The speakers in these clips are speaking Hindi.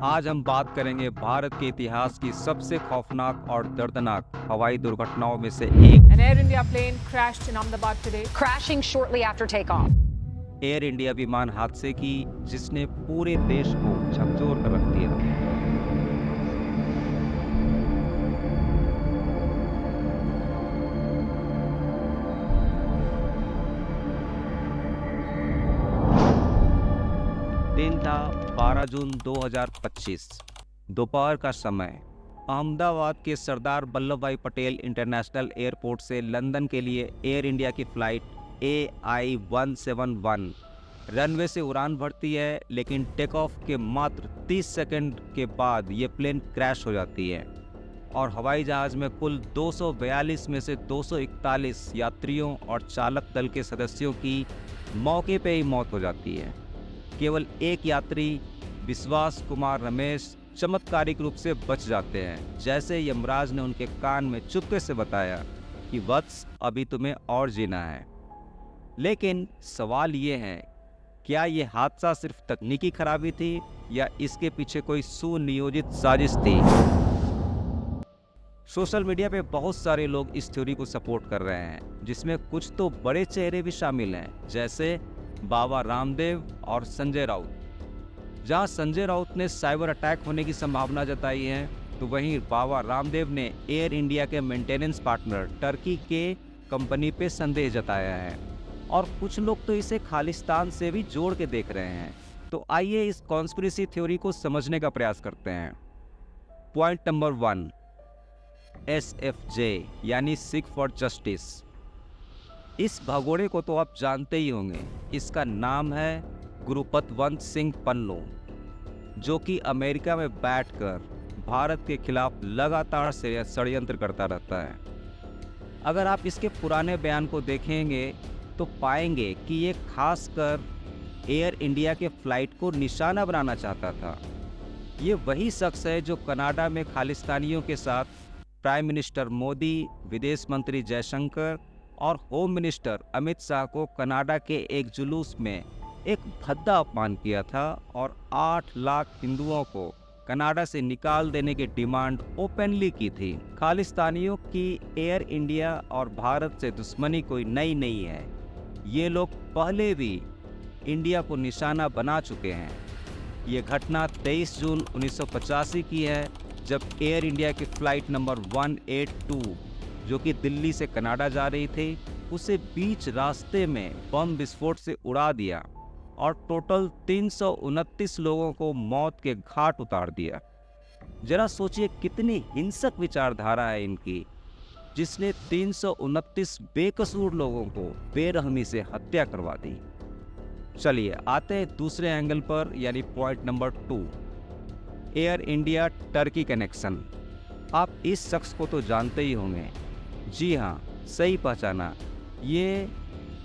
आज हम बात करेंगे भारत के इतिहास की सबसे खौफनाक और दर्दनाक हवाई दुर्घटनाओं में से एक। An Air India plane crashed in Ahmedabad today. crashing shortly after takeoff. Air India विमान हादसे की जिसने पूरे देश को झकझोर कर रख दिया। दिन था 12 जून 2025, दोपहर का समय। अहमदाबाद के सरदार वल्लभ भाई पटेल इंटरनेशनल एयरपोर्ट से लंदन के लिए एयर इंडिया की फ़्लाइट AI-171 रनवे से उड़ान भरती है, लेकिन टेक ऑफ के मात्र 30 सेकंड के बाद ये प्लेन क्रैश हो जाती है और हवाई जहाज़ में कुल 242 में से 241 यात्रियों और चालक दल के सदस्यों की मौके पे ही मौत हो जाती है। केवल एक यात्री विश्वास कुमार रमेश चमत्कारिक रूप से बच जाते हैं, जैसे यमराज ने उनके कान में चुपके से बताया कि वत्स, अभी तुम्हें और जीना है। लेकिन सवाल ये है, क्या ये हादसा सिर्फ तकनीकी खराबी थी या इसके पीछे कोई सुनियोजित साजिश थी? सोशल मीडिया पे बहुत सारे लोग इस थ्योरी को सपोर्ट कर रहे हैं, जिसमें कुछ तो बड़े चेहरे भी शामिल हैं, जैसे बाबा रामदेव और संजय राउत। जहां संजय राउत ने साइबर अटैक होने की संभावना जताई है, तो वहीं बाबा रामदेव ने एयर इंडिया के मेंटेनेंस पार्टनर टर्की के कंपनी पे संदेह जताया है और कुछ लोग तो इसे खालिस्तान से भी जोड़ के देख रहे हैं। तो आइए इस कॉन्स्पिरेसी थ्योरी को समझने का प्रयास करते हैं। पॉइंट नंबर 1, SFJ यानी सिख फॉर जस्टिस। इस भगोड़े को तो आप जानते ही होंगे। इसका नाम है गुरुपतवंत सिंह पन्नू, जो कि अमेरिका में बैठकर भारत के खिलाफ लगातार षड्यंत्र करता रहता है। अगर आप इसके पुराने बयान को देखेंगे तो पाएंगे कि ये खासकर एयर इंडिया के फ्लाइट को निशाना बनाना चाहता था। ये वही शख्स है जो कनाडा में खालिस्तानियों के साथ प्राइम मिनिस्टर मोदी, विदेश मंत्री जयशंकर और होम मिनिस्टर अमित शाह को कनाडा के एक जुलूस में एक भद्दा अपमान किया था और 8 लाख हिंदुओं को कनाडा से निकाल देने की डिमांड ओपनली की थी। खालिस्तानियों की एयर इंडिया और भारत से दुश्मनी कोई नई नहीं है। ये लोग पहले भी इंडिया को निशाना बना चुके हैं। ये घटना 23 जून 1985 की है, जब एयर इंडिया की फ़्लाइट नंबर 182 जो कि दिल्ली से कनाडा जा रही थी, उसे बीच रास्ते में बम विस्फोट से उड़ा दिया और टोटल 329 लोगों को मौत के घाट उतार दिया। जरा सोचिए कितनी हिंसक विचारधारा है इनकी, जिसने 329 बेकसूर लोगों को बेरहमी से हत्या करवा दी। चलिए आते हैं दूसरे एंगल पर, यानी point number 2, air India Turkey connection. आप इस शख्स को तो जानते ही होंगे। जी हाँ, सही पहचाना, ये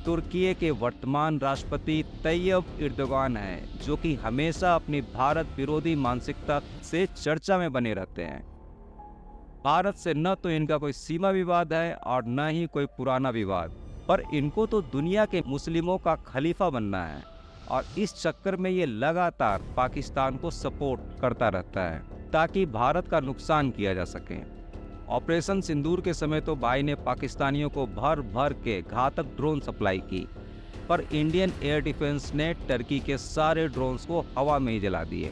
तुर्की के वर्तमान राष्ट्रपति तैयब एर्दोगान है, जो कि हमेशा अपनी भारत विरोधी मानसिकता से चर्चा में बने रहते हैं। भारत से न तो इनका कोई सीमा विवाद है और न ही कोई पुराना विवाद, पर इनको तो दुनिया के मुस्लिमों का खलीफा बनना है और इस चक्कर में ये लगातार पाकिस्तान को सपोर्ट करता रहता है ताकि भारत का नुकसान किया जा सके। ऑपरेशन सिंदूर के समय तो भाई ने पाकिस्तानियों को भर भर के घातक ड्रोन सप्लाई की, पर इंडियन एयर डिफेंस ने टर्की के सारे ड्रोन्स को हवा में ही जला दिए।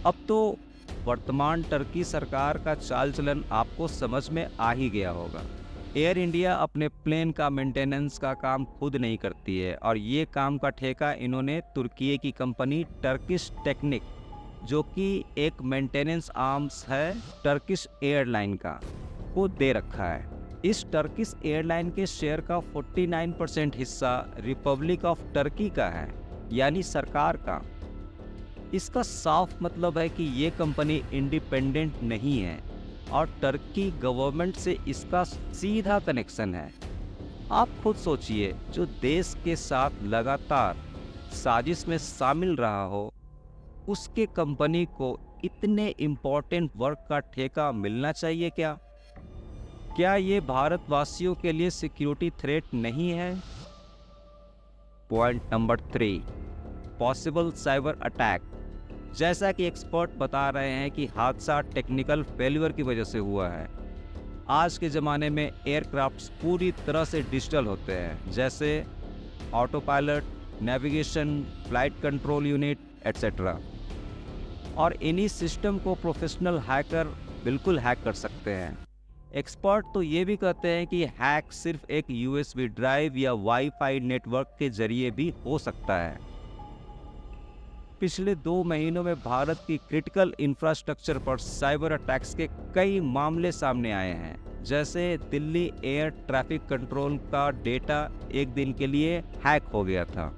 अब तो वर्तमान टर्की सरकार का चाल चलन आपको समझ में आ ही गया होगा। एयर इंडिया अपने प्लेन का मेंटेनेंस का काम खुद नहीं करती है और ये काम का ठेका इन्होंने तुर्की की कंपनी टर्किश टेक्निक, जो कि एक मेंटेनेंस आर्म्स है टर्किश एयरलाइन का, को दे रखा है। इस टर्किश एयरलाइन के शेयर का 49% हिस्सा रिपब्लिक ऑफ टर्की का है, यानी सरकार का। इसका साफ मतलब है कि ये कंपनी इंडिपेंडेंट नहीं है और टर्की गवर्नमेंट से इसका सीधा कनेक्शन है। आप खुद सोचिए, जो देश के साथ लगातार साजिश में शामिल रहा हो, उसके कंपनी को इतने इम्पोर्टेंट वर्क का ठेका मिलना चाहिए क्या? क्या ये भारतवासियों के लिए सिक्योरिटी थ्रेट नहीं है? Point number 3, possible cyber attack. जैसा कि एक्सपर्ट बता रहे हैं कि हादसा टेक्निकल फेल्यूर की वजह से हुआ है। आज के ज़माने में एयरक्राफ्ट्स पूरी तरह से डिजिटल होते हैं, जैसे auto pilot, navigation, flight control unit etcetera. और इन्हीं सिस्टम को प्रोफेशनल हैकर बिल्कुल हैक कर सकते हैं। एक्सपर्ट तो ये भी कहते हैं कि हैक सिर्फ एक यूएसबी ड्राइव या वाईफाई नेटवर्क के जरिए भी हो सकता है। पिछले 2 महीनों में भारत की क्रिटिकल इंफ्रास्ट्रक्चर पर साइबर अटैक्स के कई मामले सामने आए हैं। जैसे दिल्ली एयर ट्रैफिक कंट्रोल का डेटा एक दिन के लिए हैक हो गया था।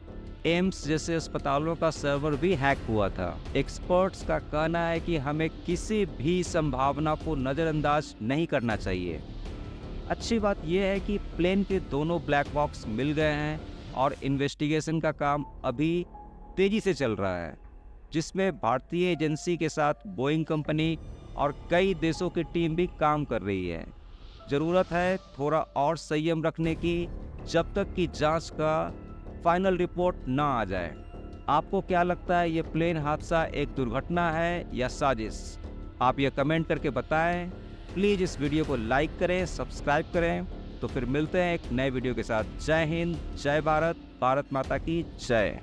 एम्स जैसे अस्पतालों का सर्वर भी हैक हुआ था। एक्सपर्ट्स का कहना है कि हमें किसी भी संभावना को नज़रअंदाज नहीं करना चाहिए। अच्छी बात यह है कि प्लेन के दोनों ब्लैक बॉक्स मिल गए हैं और इन्वेस्टिगेशन का काम अभी तेजी से चल रहा है, जिसमें भारतीय एजेंसी के साथ बोइंग कंपनी और कई देशों की टीम भी काम कर रही है। ज़रूरत है थोड़ा और संयम रखने की, जब तक कि जांच का फाइनल रिपोर्ट ना आ जाए। आपको क्या लगता है, ये प्लेन हादसा एक दुर्घटना है या साजिश? आप ये कमेंट करके बताएं। प्लीज़ इस वीडियो को लाइक करें, सब्सक्राइब करें। तो फिर मिलते हैं एक नए वीडियो के साथ। जय हिंद, जय भारत, भारत माता की जय।